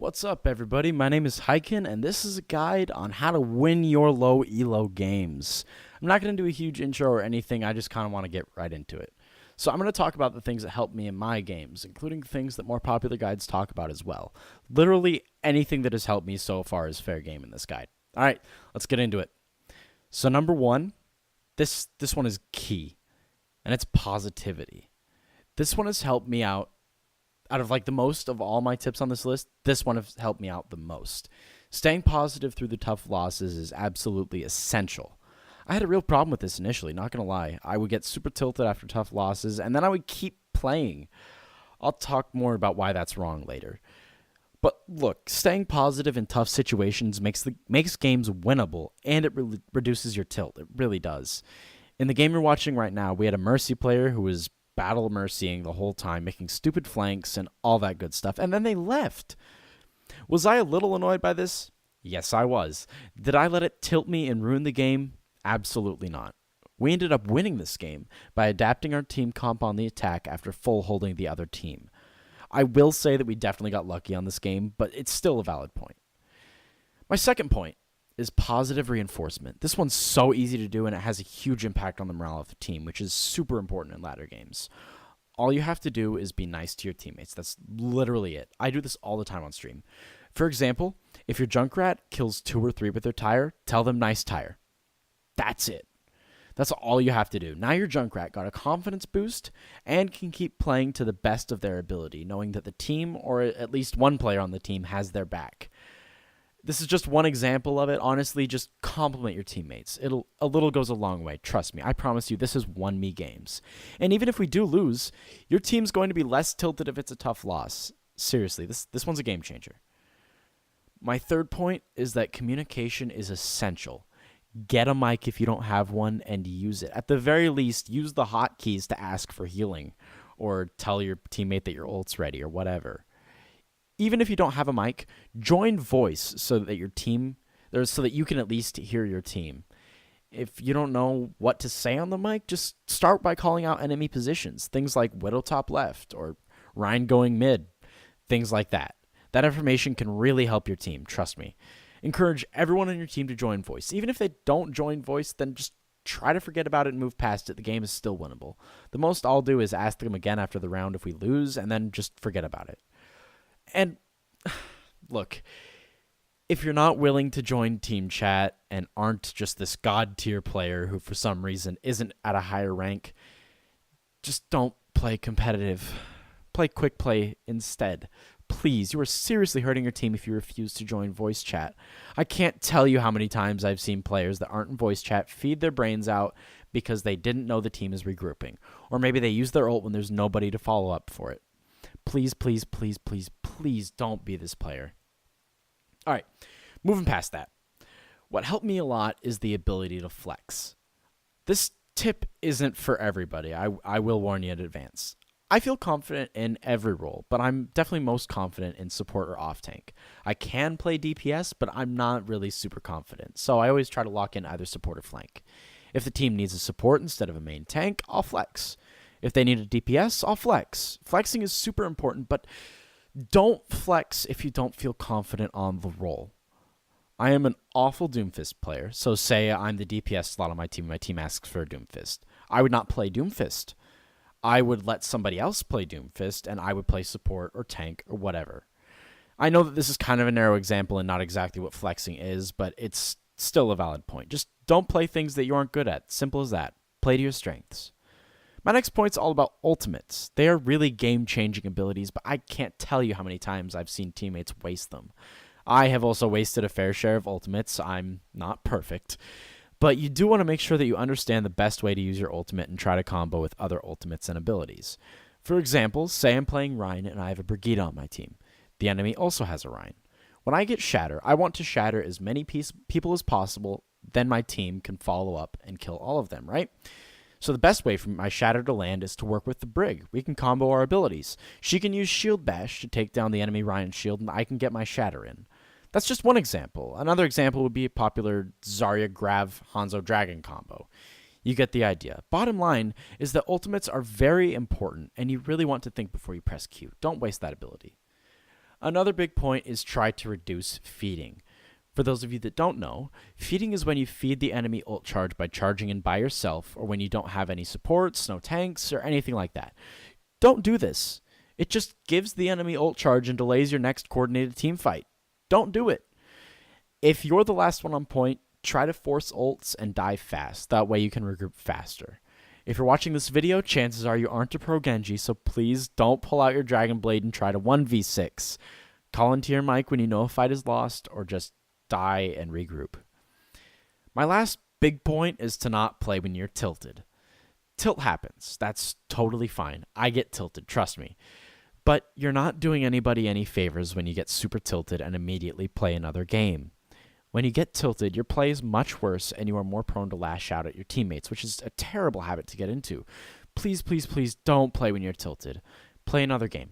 What's up, everybody? My name is Hyken, and this is a guide on how to win your low elo games. I'm not going to do a huge intro or anything, I just kind of want to get right into it. So I'm going to talk about the things that help me in my games, including things that more popular guides talk about as well. Literally anything that has helped me so far is fair game in this guide. All right, let's get into it. So number one, this one is key, and it's positivity. This one has helped me out of like the most of all my tips on this list. This one has helped me out the most. Staying positive through the tough losses is absolutely essential. I had a real problem with this initially, not gonna lie. I would get super tilted after tough losses, and then I would keep playing. I'll talk more about why that's wrong later. But look, staying positive in tough situations makes games winnable, and it really reduces your tilt. It really does. In the game you're watching right now, we had a Mercy player who was battle mercying the whole time, making stupid flanks and all that good stuff, and then they left. Was I a little annoyed by this? Yes, I was. Did I let it tilt me and ruin the game? Absolutely not. We ended up winning this game by adapting our team comp on the attack after full holding the other team. I will say that we definitely got lucky on this game, but it's still a valid point. My second point is positive reinforcement. This one's so easy to do, and it has a huge impact on the morale of the team, which is super important in ladder games. All you have to do is be nice to your teammates. That's literally it. I do this all the time on stream. For example, if your Junkrat kills 2 or 3 with their tire, tell them nice tire. That's it. That's all you have to do. Now your Junkrat got a confidence boost and can keep playing to the best of their ability, knowing that the team, or at least one player on the team, has their back. This is just one example of it. Honestly, just compliment your teammates. A little goes a long way. Trust me. I promise you, this has won me games. And even if we do lose, your team's going to be less tilted if it's a tough loss. Seriously, this one's a game changer. My third point is that communication is essential. Get a mic if you don't have one and use it. At the very least, use the hotkeys to ask for healing or tell your teammate that your ult's ready or whatever. Even if you don't have a mic, join voice so that you can at least hear your team. If you don't know what to say on the mic, just start by calling out enemy positions. Things like Widow top left or Ryan going mid. Things like that. That information can really help your team, trust me. Encourage everyone on your team to join voice. Even if they don't join voice, then just try to forget about it and move past it. The game is still winnable. The most I'll do is ask them again after the round if we lose, and then just forget about it. And look, if you're not willing to join team chat and aren't just this god tier player who for some reason isn't at a higher rank, just don't play competitive. Play quick play instead. Please, you are seriously hurting your team if you refuse to join voice chat. I can't tell you how many times I've seen players that aren't in voice chat feed their brains out because they didn't know the team is regrouping. Or maybe they use their ult when there's nobody to follow up for it. Please, please, please, please, please don't be this player. All right, moving past that. What helped me a lot is the ability to flex. This tip isn't for everybody. I will warn you in advance. I feel confident in every role, but I'm definitely most confident in support or off-tank. I can play DPS, but I'm not really super confident, so I always try to lock in either support or flank. If the team needs a support instead of a main tank, I'll flex. If they need a DPS, I'll flex. Flexing is super important, but don't flex if you don't feel confident on the role. I am an awful Doomfist player, so say I'm the DPS slot on my team asks for a Doomfist. I would not play Doomfist. I would let somebody else play Doomfist, and I would play support or tank or whatever. I know that this is kind of a narrow example and not exactly what flexing is, but it's still a valid point. Just don't play things that you aren't good at. Simple as that. Play to your strengths. My next point's all about ultimates. They are really game-changing abilities, but I can't tell you how many times I've seen teammates waste them. I have also wasted a fair share of ultimates. I'm not perfect. But you do want to make sure that you understand the best way to use your ultimate and try to combo with other ultimates and abilities. For example, say I'm playing Ryan and I have a Brigitte on my team. The enemy also has a Ryan. When I get Shatter, I want to shatter as many people as possible, then my team can follow up and kill all of them, right? So the best way for my Shatter to land is to work with the Brig. We can combo our abilities. She can use Shield Bash to take down the enemy Ryan's shield, and I can get my Shatter in. That's just one example. Another example would be a popular Zarya Grav Hanzo Dragon combo. You get the idea. Bottom line is that ultimates are very important, and you really want to think before you press Q. Don't waste that ability. Another big point is try to reduce feeding. For those of you that don't know, feeding is when you feed the enemy ult charge by charging in by yourself, or when you don't have any supports, no tanks, or anything like that. Don't do this. It just gives the enemy ult charge and delays your next coordinated team fight. Don't do it. If you're the last one on point, try to force ults and die fast. That way you can regroup faster. If you're watching this video, chances are you aren't a pro Genji, so please don't pull out your Dragon Blade and try to 1v6. Call into your mic when you know a fight is lost, or just die and regroup. My last big point is to not play when you're tilted. Tilt happens. That's totally fine. I get tilted, trust me. But you're not doing anybody any favors when you get super tilted and immediately play another game. When you get tilted, your play is much worse and you are more prone to lash out at your teammates, which is a terrible habit to get into. Please, please, please don't play when you're tilted. Play another game.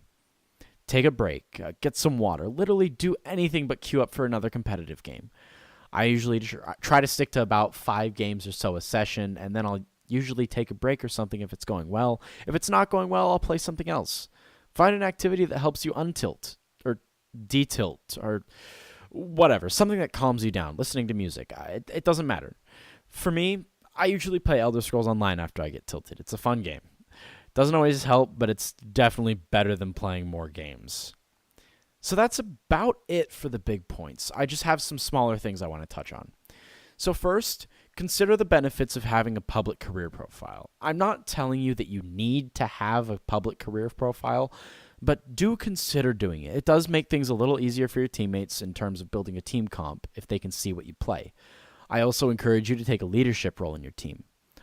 Take a break, get some water, literally do anything but queue up for another competitive game. I usually try to stick to about 5 games or so a session, and then I'll usually take a break or something if it's going well. If it's not going well, I'll play something else. Find an activity that helps you untilt, or detilt, or whatever, something that calms you down, listening to music. It doesn't matter. For me, I usually play Elder Scrolls Online after I get tilted. It's a fun game. Doesn't always help, but it's definitely better than playing more games. So that's about it for the big points. I just have some smaller things I want to touch on. So first, consider the benefits of having a public career profile. I'm not telling you that you need to have a public career profile, but do consider doing it. It does make things a little easier for your teammates in terms of building a team comp if they can see what you play. I also encourage you to take a leadership role in your team.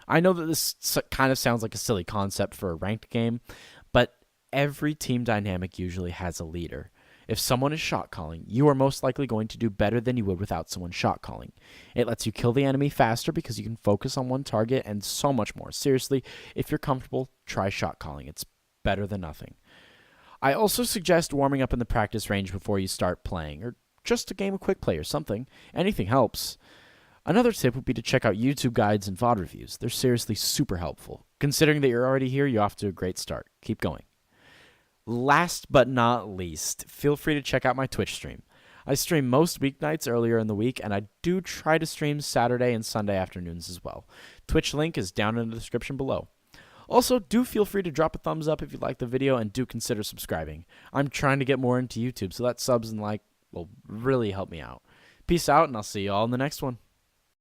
I know that this kind of sounds like a silly concept for a ranked game, but every team dynamic usually has a leader. If someone is shot calling, you are most likely going to do better than you would without someone shot calling. It lets you kill the enemy faster because you can focus on one target and so much more. Seriously, if you're comfortable, try shot calling. It's better than nothing. I also suggest warming up in the practice range before you start playing, or just a game of quick play or something. Anything helps. Another tip would be to check out YouTube guides and VOD reviews. They're seriously super helpful. Considering that you're already here, you're off to a great start. Keep going. Last but not least, feel free to check out my Twitch stream. I stream most weeknights earlier in the week, and I do try to stream Saturday and Sunday afternoons as well. Twitch link is down in the description below. Also, do feel free to drop a thumbs up if you like the video, and do consider subscribing. I'm trying to get more into YouTube, so that subs and like will really help me out. Peace out, and I'll see you all in the next one.